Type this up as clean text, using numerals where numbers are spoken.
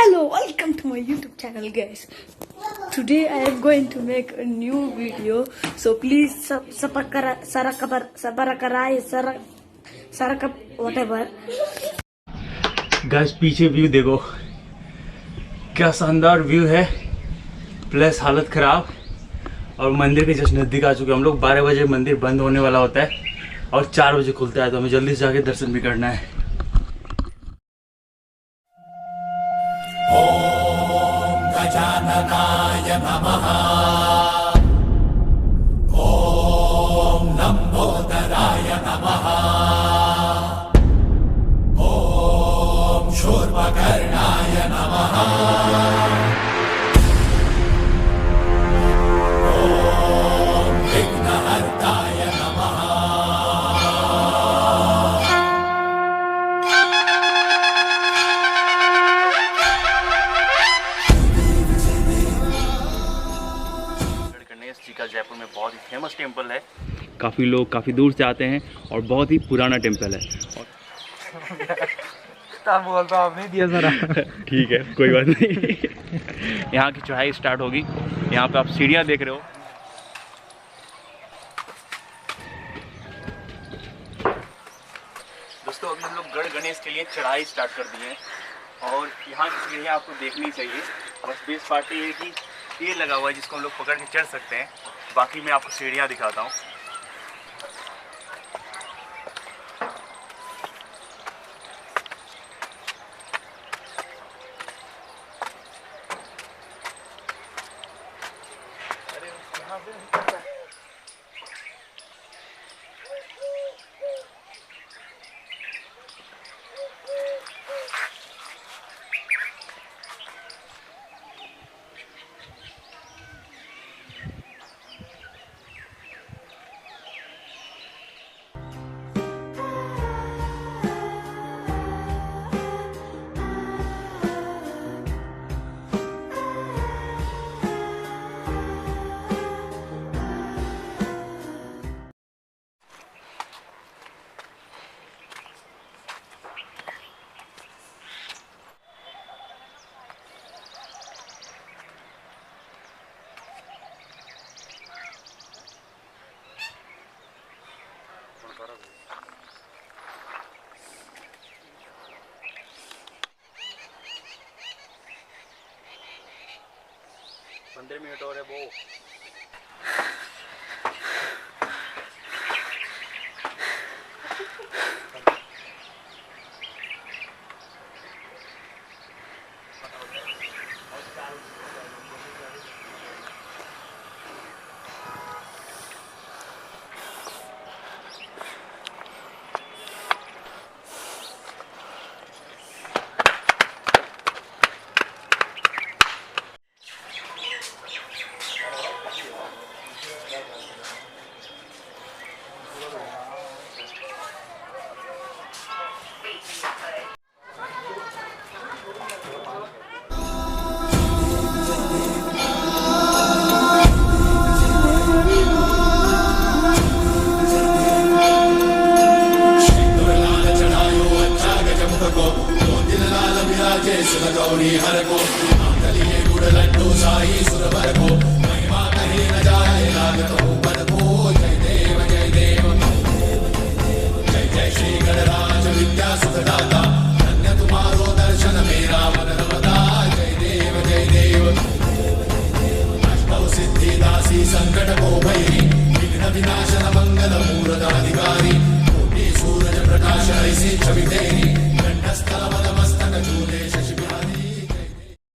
Hello, welcome to my YouTube channel, guys. Today I am going to make a new video, so please whatever. Guys पीछे view देखो, क्या शानदार view है, plus हालत खराब। और मंदिर के जस्ट नज़दीक आ चुके हम लोग। 12 बजे मंदिर बंद होने वाला होता है और 4 बजे खुलता है, तो हमें जल्दी से जाके दर्शन भी करना है। ओम गजाननाय नमः। ओम लंबोदराय नमः। ओम शूर्पकर्णाय नमः। ओम विघ्नहर्ताय नमः। गणेश जी का जयपुर में बहुत ही फेमस टेम्पल है। काफ़ी लोग काफ़ी दूर से आते हैं और बहुत ही पुराना टेम्पल है। बोलता आप नहीं दिया सर। ठीक है, कोई बात नहीं। यहाँ की चढ़ाई स्टार्ट होगी। यहाँ पे आप सीढ़ियाँ देख रहे हो। दोस्तों अभी हम लोग गढ़ गणेश के लिए चढ़ाई स्टार्ट कर दी है और यहाँ की सीढ़ियाँ आपको देखनी चाहिए। बस बेस्ट पार्ट ये है कि ये लगा हुआ है जिसको हम लोग पकड़ के चढ़ सकते हैं। बाकी मैं आपको सीढ़ियाँ दिखाता हूँ। पंद्रह मिनट और है वो। गौरी हर को गलिए गुड़ लड्डू साई सुरवर को महिमा कहे न जाए लागत हो पद को। जय देव जय देव जय जय श्री गणराज विद्या सुखदाता। धन्य तुम्हारो दर्शन मेरा मन रमता। जय देव जय देव अष्टौ सिद्धि दासी संकट को भैरी विघ्न विनाशन मंगल मूर्त अधिकारी। कोटि सूरज प्रकाश ऐसी छवि